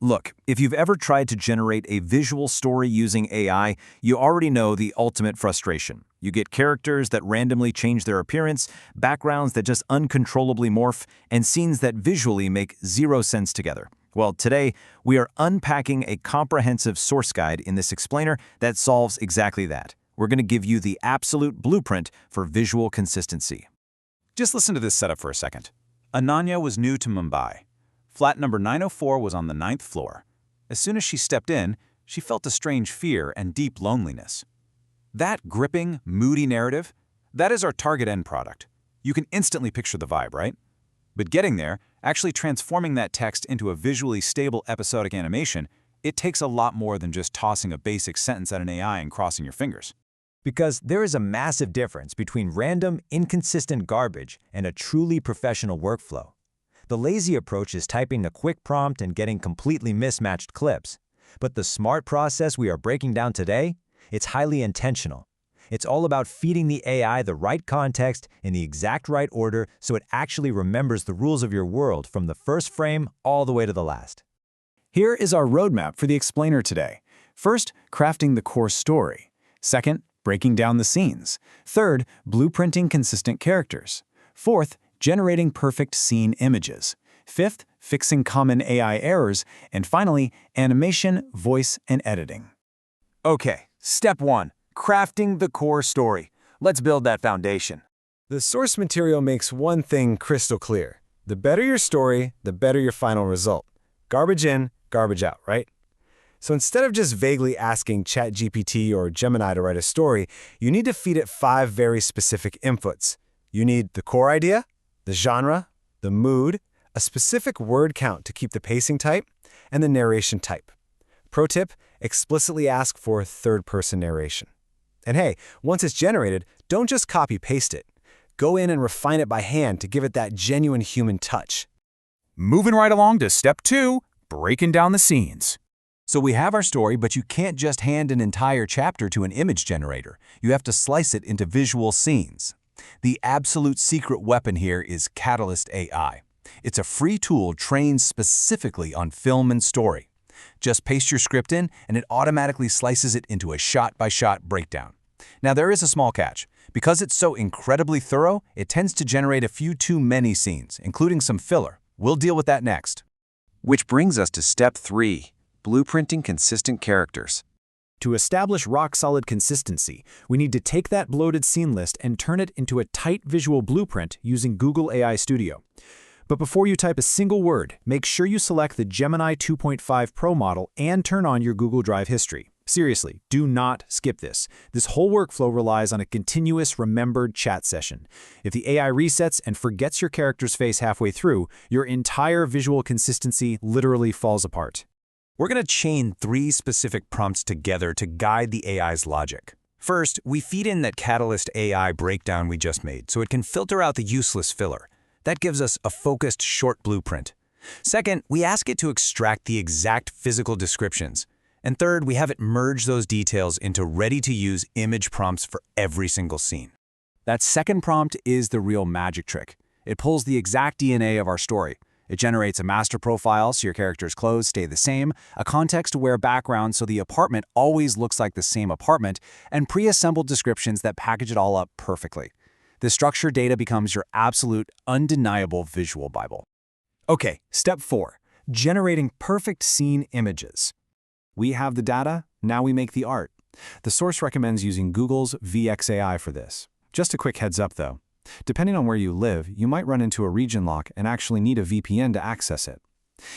Look, if you've ever tried to generate a visual story using AI, you already know the ultimate frustration. You get characters that randomly change their appearance, backgrounds that just uncontrollably morph, and scenes that visually make zero sense together. Well, today, we are unpacking a comprehensive source guide in this explainer that solves exactly that. We're going to give you the absolute blueprint for visual consistency. Just listen to this setup for a second. Ananya was new to Mumbai. Flat number 904 was on the 9th floor. As soon as she stepped in, she felt a strange fear and deep loneliness. That gripping, moody narrative, that is our target end product. You can instantly picture the vibe, right? But getting there, actually transforming that text into a visually stable episodic animation, it takes a lot more than just tossing a basic sentence at an AI and crossing your fingers. Because there is a massive difference between random, inconsistent garbage and a truly professional workflow. The lazy approach is typing a quick prompt and getting completely mismatched clips. But the smart process we are breaking down today, it's highly intentional. It's all about feeding the AI the right context in the exact right order so it actually remembers the rules of your world from the first frame all the way to the last. Here is our roadmap for the explainer today. First, crafting the core story. Second, breaking down the scenes. Third, blueprinting consistent characters. Fourth, generating perfect scene images. Fifth, fixing common AI errors. And finally, animation, voice, and editing. Okay, step 1, crafting the core story. Let's build that foundation. The source material makes one thing crystal clear. The better your story, the better your final result. Garbage in, garbage out, right? So instead of just vaguely asking ChatGPT or Gemini to write a story, you need to feed it 5 very specific inputs. You need the core idea, the genre, the mood, a specific word count to keep the pacing tight, and the narration type. Pro tip, explicitly ask for third-person narration. And hey, once it's generated, don't just copy-paste it. Go in and refine it by hand to give it that genuine human touch. Moving right along to step 2, breaking down the scenes. So we have our story, but you can't just hand an entire chapter to an image generator. You have to slice it into visual scenes. The absolute secret weapon here is Catalyst AI. It's a free tool trained specifically on film and story. Just paste your script in, and it automatically slices it into a shot-by-shot breakdown. Now, there is a small catch. Because it's so incredibly thorough, it tends to generate a few too many scenes, including some filler. We'll deal with that next. Which brings us to step 3, blueprinting consistent characters. To establish rock-solid consistency, we need to take that bloated scene list and turn it into a tight visual blueprint using Google AI Studio. But before you type a single word, make sure you select the Gemini 2.5 Pro model and turn on your Google Drive history. Seriously, do not skip this. This whole workflow relies on a continuous remembered chat session. If the AI resets and forgets your character's face halfway through, your entire visual consistency literally falls apart. We're going to chain 3 specific prompts together to guide the AI's logic. First, we feed in that Catalyst AI breakdown we just made so it can filter out the useless filler. That gives us a focused, short blueprint. Second, we ask it to extract the exact physical descriptions. And third, we have it merge those details into ready-to-use image prompts for every single scene. That second prompt is the real magic trick. It pulls the exact DNA of our story. It generates a master profile so your character's clothes stay the same, a context-aware background so the apartment always looks like the same apartment, and pre-assembled descriptions that package it all up perfectly. This structured data becomes your absolute, undeniable visual Bible. Okay, step 4, generating perfect scene images. We have the data, now we make the art. The source recommends using Google's VXAI for this. Just a quick heads up though. Depending on where you live, you might run into a region lock and actually need a VPN to access it.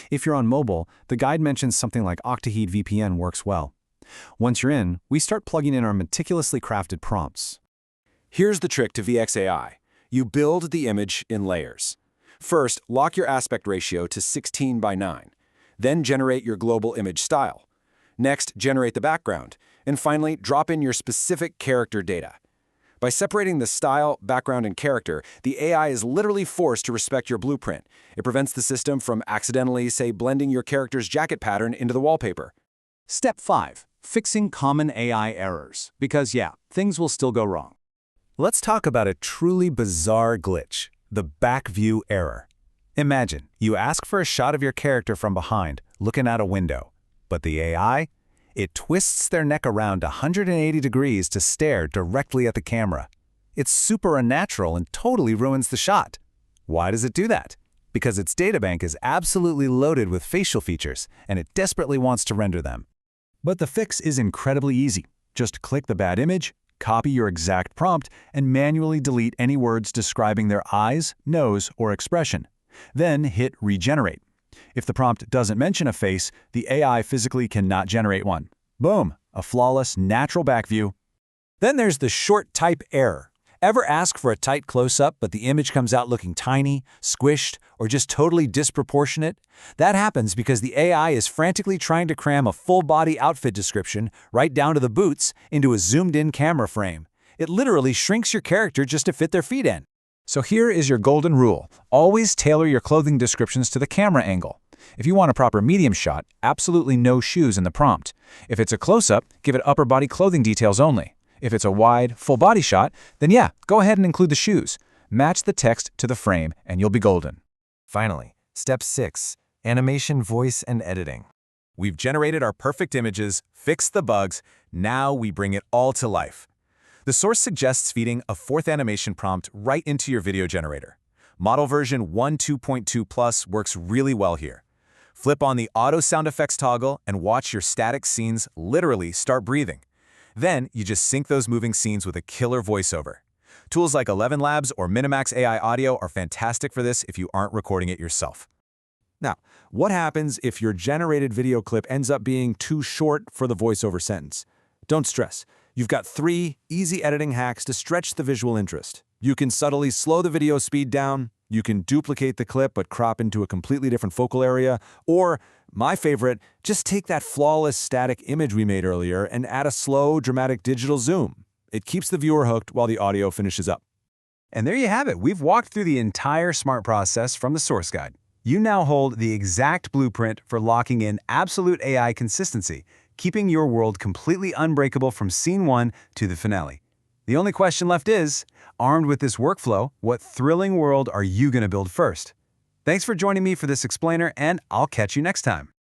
If you're on mobile, the guide mentions something like Octahede VPN works well. Once you're in, we start plugging in our meticulously crafted prompts. Here's the trick to VXAI. You build the image in layers. First, lock your aspect ratio to 16:9. Then generate your global image style. Next, generate the background. And finally, drop in your specific character data. By separating the style, background, and character, the AI is literally forced to respect your blueprint. It prevents the system from accidentally, say, blending your character's jacket pattern into the wallpaper. Step 5, fixing common AI errors. Because yeah, things will still go wrong. Let's talk about a truly bizarre glitch, the back view error. Imagine, you ask for a shot of your character from behind, looking out a window. But the AI? It twists their neck around 180 degrees to stare directly at the camera. It's super unnatural and totally ruins the shot. Why does it do that? Because its databank is absolutely loaded with facial features, and it desperately wants to render them. But the fix is incredibly easy. Just click the bad image, copy your exact prompt, and manually delete any words describing their eyes, nose, or expression. Then hit Regenerate. If the prompt doesn't mention a face, the AI physically cannot generate one. Boom! A flawless, natural back view. Then there's the short type error. Ever ask for a tight close-up, but the image comes out looking tiny, squished, or just totally disproportionate? That happens because the AI is frantically trying to cram a full-body outfit description, right down to the boots, into a zoomed-in camera frame. It literally shrinks your character just to fit their feet in. So here is your golden rule. Always tailor your clothing descriptions to the camera angle. If you want a proper medium shot, absolutely no shoes in the prompt. If it's a close-up, give it upper body clothing details only. If it's a wide, full-body shot, then yeah, go ahead and include the shoes. Match the text to the frame, and you'll be golden. Finally, step 6, animation, voice, and editing. We've generated our perfect images, fixed the bugs, now we bring it all to life. The source suggests feeding a fourth animation prompt right into your video generator. Model version 1.2.2 Plus works really well here. Flip on the auto sound effects toggle and watch your static scenes literally start breathing. Then, you just sync those moving scenes with a killer voiceover. Tools like ElevenLabs or Minimax AI Audio are fantastic for this if you aren't recording it yourself. Now, what happens if your generated video clip ends up being too short for the voiceover sentence? Don't stress. You've got 3 easy editing hacks to stretch the visual interest. You can subtly slow the video speed down, you can duplicate the clip but crop into a completely different focal area, or, my favorite, just take that flawless static image we made earlier and add a slow, dramatic digital zoom. It keeps the viewer hooked while the audio finishes up. And there you have it. We've walked through the entire SMART process from the source guide. You now hold the exact blueprint for locking in absolute AI consistency, keeping your world completely unbreakable from scene 1 to the finale. The only question left is, armed with this workflow, what thrilling world are you going to build first? Thanks for joining me for this explainer, and I'll catch you next time.